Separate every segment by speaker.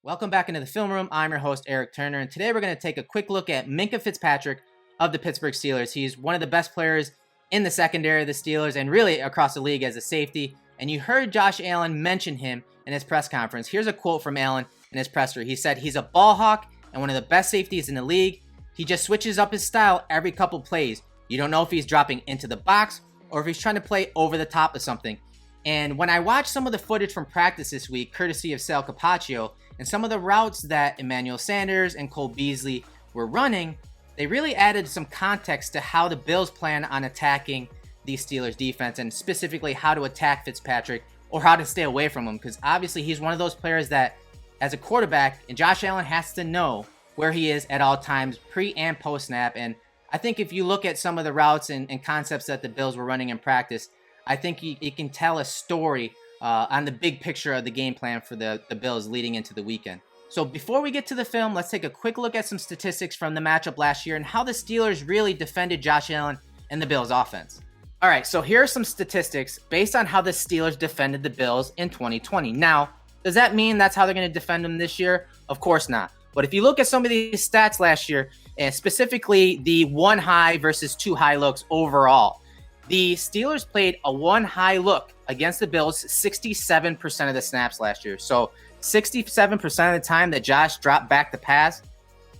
Speaker 1: Welcome back into the film room. I'm your host, Eric Turner, and today we're going to take a quick look at Minkah Fitzpatrick of the Pittsburgh Steelers. He's one of the best players in the secondary of the Steelers and really across the league as a safety. And you heard Josh Allen mention him in his press conference. Here's a quote from Allen in his presser. He said, "He's a ball hawk and one of the best safeties in the league. He just switches up his style every couple plays. You don't know if he's dropping into the box or if he's trying to play over the top of something." And when I watched some of the footage from practice this week, courtesy of Sal Capaccio, and some of the routes that Emmanuel Sanders and Cole Beasley were running, they really added some context to how the Bills plan on attacking the Steelers defense, and specifically how to attack Fitzpatrick or how to stay away from him, because obviously he's one of those players that, as a quarterback, and Josh Allen has to know where he is at all times, pre and post snap. And I think if you look at some of the routes and concepts that the Bills were running in practice, I think you can tell a story on the big picture of the game plan for the Bills leading into the weekend. So before we get to the film, let's take a quick look at some statistics from the matchup last year and how the Steelers really defended Josh Allen and the Bills offense. All right, so here are some statistics based on how the Steelers defended the Bills in 2020. Now, does that mean that's how they're going to defend them this year? Of course not. But if you look at some of these stats last year, and specifically the one high versus two high looks overall, the Steelers played a one high look against the Bills 67% of the snaps last year. So 67% of the time that Josh dropped back the pass,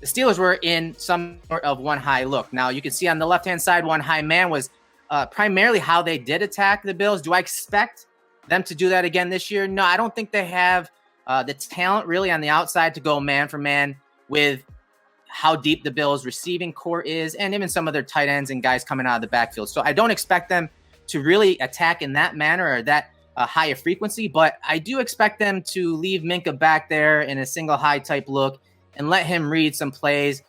Speaker 1: the Steelers were in some sort of one high look. Now you can see on the left-hand side, one high man was primarily how they did attack the Bills. Do I expect them to do that again this year? No, I don't think they have the talent really on the outside to go man for man with how deep the Bills receiving core is, and even some of their tight ends and guys coming out of the backfield. So I don't expect them to really attack in that manner or that high of frequency, but I do expect them to leave Minkah back there in a single high type look and let him read some plays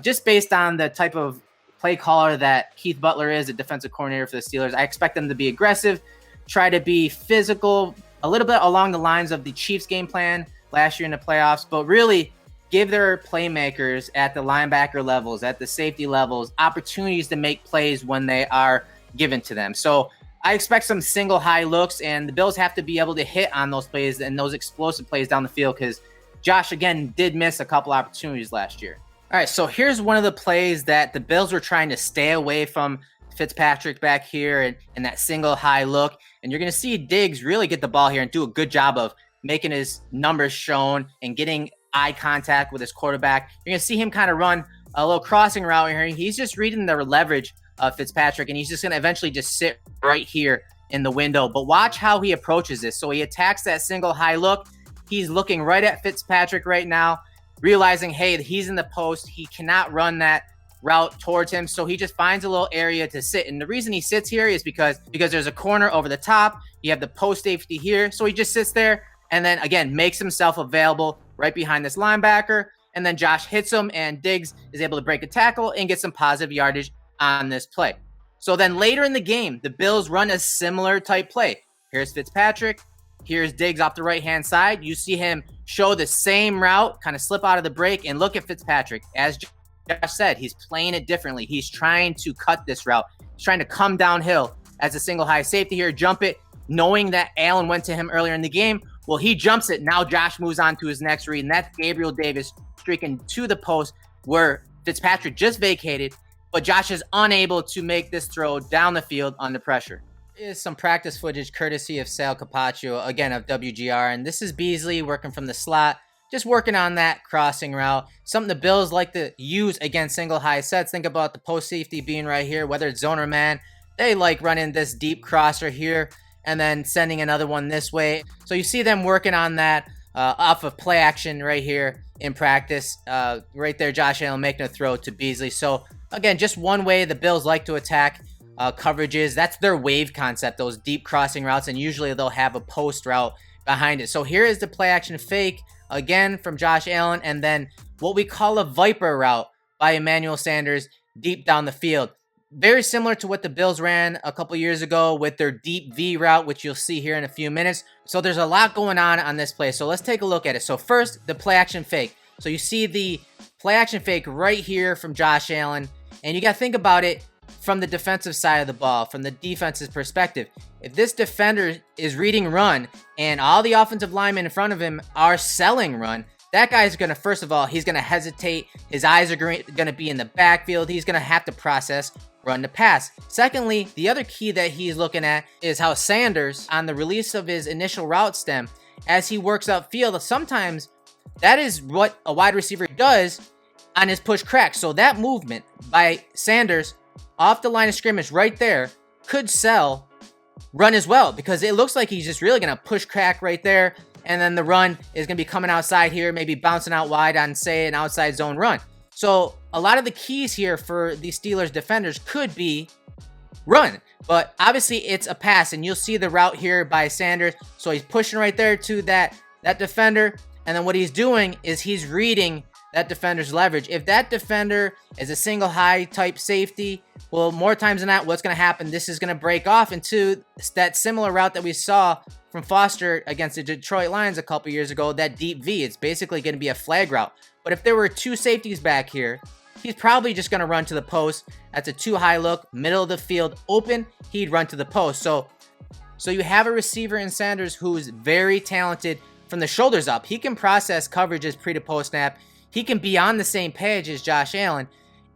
Speaker 1: just based on the type of play caller that Keith Butler is, a defensive coordinator for the Steelers. I expect them to be aggressive, try to be physical, a little bit along the lines of the Chiefs game plan last year in the playoffs, but really give their playmakers at the linebacker levels, at the safety levels, opportunities to make plays when they are given to them. So I expect some single high looks, and the Bills have to be able to hit on those plays and those explosive plays down the field, because Josh, again, did miss a couple opportunities last year. All right, so here's one of the plays that the Bills were trying to stay away from Fitzpatrick back here and that single high look. And you're going to see Diggs really get the ball here and do a good job of making his numbers shown and getting eye contact with his quarterback. You're going to see him kind of run a little crossing route here. He's just reading the leverage of Fitzpatrick, and he's just going to eventually just sit right here in the window. But watch how he approaches this. So he attacks that single high look. He's looking right at Fitzpatrick right now, realizing, hey, he's in the post. He cannot run that route towards him. So he just finds a little area to sit. And the reason he sits here is because there's a corner over the top. You have the post safety here. So he just sits there and then, again, makes himself available right behind this linebacker. And then Josh hits him, and Diggs is able to break a tackle and get some positive yardage on this play. So then later in the game, the Bills run a similar type play. Here's Fitzpatrick. Here's Diggs off the right-hand side. You see him show the same route, kind of slip out of the break, and look at Fitzpatrick. As Josh said, he's playing it differently. He's trying to cut this route. He's trying to come downhill as a single high safety here, jump it, knowing that Allen went to him earlier in the game. Well, he jumps it. Now Josh moves on to his next read, and that's Gabriel Davis streaking to the post where Fitzpatrick just vacated, but Josh is unable to make this throw down the field under pressure. Here's some practice footage courtesy of Sal Capaccio, again, of WGR, and this is Beasley working from the slot, just working on that crossing route, something the Bills like to use against single high sets. Think about the post safety being right here, whether it's zone or man. They like running this deep crosser here and then sending another one this way. So you see them working on that off of play action right here in practice. Right there, Josh Allen making a throw to Beasley. So again, just one way the Bills like to attack coverages. That's their wave concept, those deep crossing routes, and usually they'll have a post route behind it. So here is the play action fake, again, from Josh Allen, and then what we call a Viper route by Emmanuel Sanders deep down the field. Very similar to what the Bills ran a couple years ago with their deep V route, which you'll see here in a few minutes. So there's a lot going on this play. So let's take a look at it. So first, the play action fake. So you see the play action fake right here from Josh Allen, and you got to think about it from the defensive side of the ball, from the defense's perspective. If this defender is reading run and all the offensive linemen in front of him are selling run, that guy's going to, first of all, he's going to hesitate. His eyes are going to be in the backfield. He's going to have to process run to pass. Secondly, the other key that he's looking at is how Sanders, on the release of his initial route stem, as he works upfield, sometimes that is what a wide receiver does on his push crack. So that movement by Sanders off the line of scrimmage right there could sell run as well, because it looks like he's just really going to push crack right there. And then the run is going to be coming outside here, maybe bouncing out wide on, say, an outside zone run. So a lot of the keys here for the Steelers defenders could be run, but obviously it's a pass, and you'll see the route here by Sanders. So he's pushing right there to that defender, and then what he's doing is he's reading that defender's leverage. If that defender is a single high type safety, well, more times than not, what's going to happen, this is going to break off into that similar route that we saw from Foster against the Detroit Lions a couple years ago, that deep V. It's basically going to be a flag route. But if there were two safeties back here, he's probably just going to run to the post. That's a too high look, middle of the field, open. He'd run to the post. So you have a receiver in Sanders who's very talented from the shoulders up. He can process coverages pre to post snap. He can be on the same page as Josh Allen,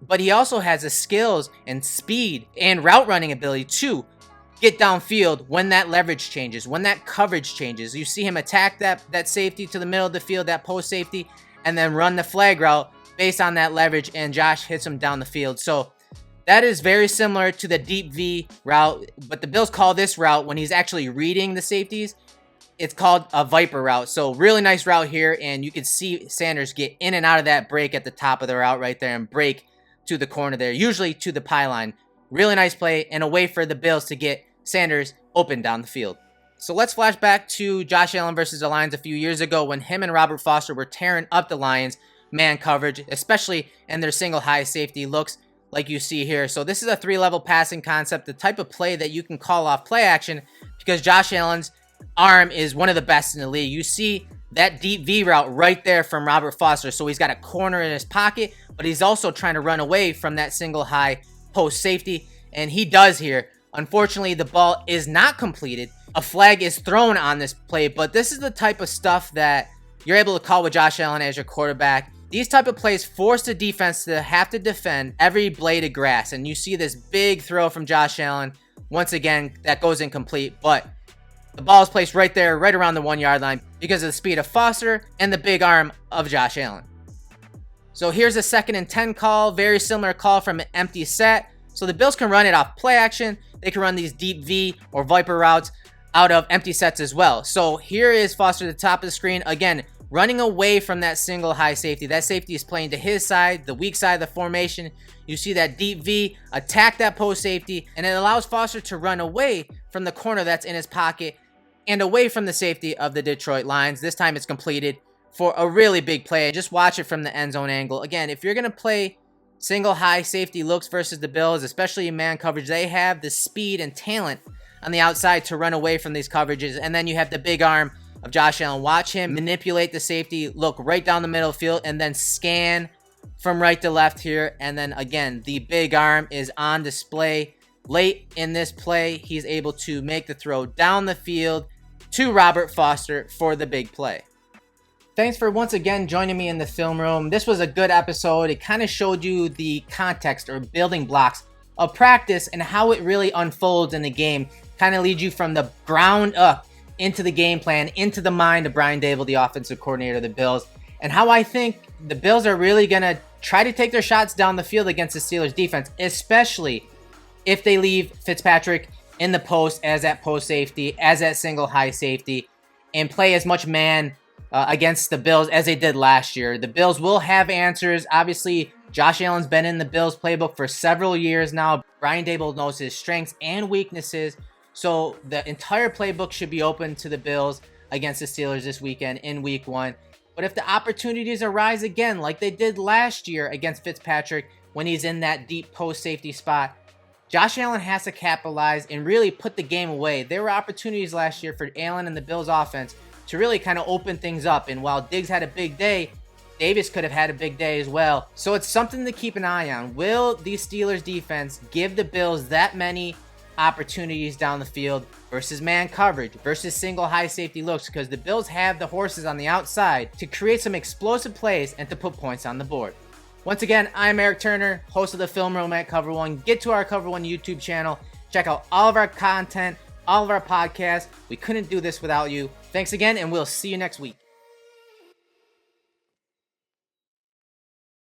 Speaker 1: but he also has the skills and speed and route running ability to get downfield when that leverage changes, when that coverage changes. You see him attack that safety to the middle of the field, that post safety, and then run the flag route based on that leverage, and Josh hits him down the field. So that is very similar to the deep V route, but the Bills call this route, when he's actually reading the safeties, it's called a Viper route. So really nice route here, and you can see Sanders get in and out of that break at the top of the route right there and break to the corner there, usually to the pylon. Really nice play, and a way for the Bills to get Sanders open down the field. So let's flash back to Josh Allen versus the Lions a few years ago when him and Robert Foster were tearing up the Lions man coverage, especially in their single high safety looks like you see here. So this is a 3-level passing concept, the type of play that you can call off play action, because Josh Allen's arm is one of the best in the league. You see that deep V route right there from Robert Foster. So he's got a corner in his pocket, but he's also trying to run away from that single high post safety, and he does here. Unfortunately, the ball is not completed. A flag is thrown on this play, but this is the type of stuff that you're able to call with Josh Allen as your quarterback. These type of plays force the defense to have to defend every blade of grass, and you see this big throw from Josh Allen. Once again, that goes incomplete, but the ball is placed right there, right around the 1-yard line, because of the speed of Foster and the big arm of Josh Allen. So here's a 2nd and 10 call, very similar call from an empty set. So the Bills can run it off play action. They can run these deep V or Viper routes out of empty sets as well. So here is Foster at the top of the screen, again, running away from that single high safety. That safety is playing to his side, the weak side of the formation. You see that deep V, attack that post safety, and it allows Foster to run away from the corner that's in his pocket and away from the safety of the Detroit Lions. This time it's completed for a really big play. Just watch it from the end zone angle. Again, if you're going to play single high safety looks versus the Bills, especially in man coverage, they have the speed and talent on the outside to run away from these coverages. And then you have the big arm of Josh Allen. Watch him manipulate the safety, look right down the middle of the field, and then scan from right to left here. And then again, the big arm is on display. Late in this play, he's able to make the throw down the field to Robert Foster for the big play. Thanks for once again joining me in the film room. This was a good episode. It kind of showed you the context or building blocks of practice and how it really unfolds in the game. Kind of leads you from the ground up into the game plan, into the mind of Brian Daboll, the offensive coordinator of the Bills, and how I think the Bills are really going to try to take their shots down the field against the Steelers defense, especially if they leave Fitzpatrick in the post as that post safety, as that single high safety, and play as much man against the Bills as they did last year. The Bills will have answers. Obviously, Josh Allen's been in the Bills playbook for several years now. Brian Daboll knows his strengths and weaknesses. So the entire playbook should be open to the Bills against the Steelers this weekend in week 1. But if the opportunities arise again, like they did last year against Fitzpatrick when he's in that deep post safety spot, Josh Allen has to capitalize and really put the game away. There were opportunities last year for Allen and the Bills offense to really kind of open things up. And while Diggs had a big day, Davis could have had a big day as well. So it's something to keep an eye on. Will the Steelers defense give the Bills that many opportunities down the field versus man coverage versus single high safety looks, because the Bills have the horses on the outside to create some explosive plays and to put points on the board. Once again, I'm Eric Turner, host of the Film Room at Cover One. Get to our Cover One YouTube channel. Check out all of our content, all of our podcasts. We couldn't do this without you. Thanks again, and we'll see you next week.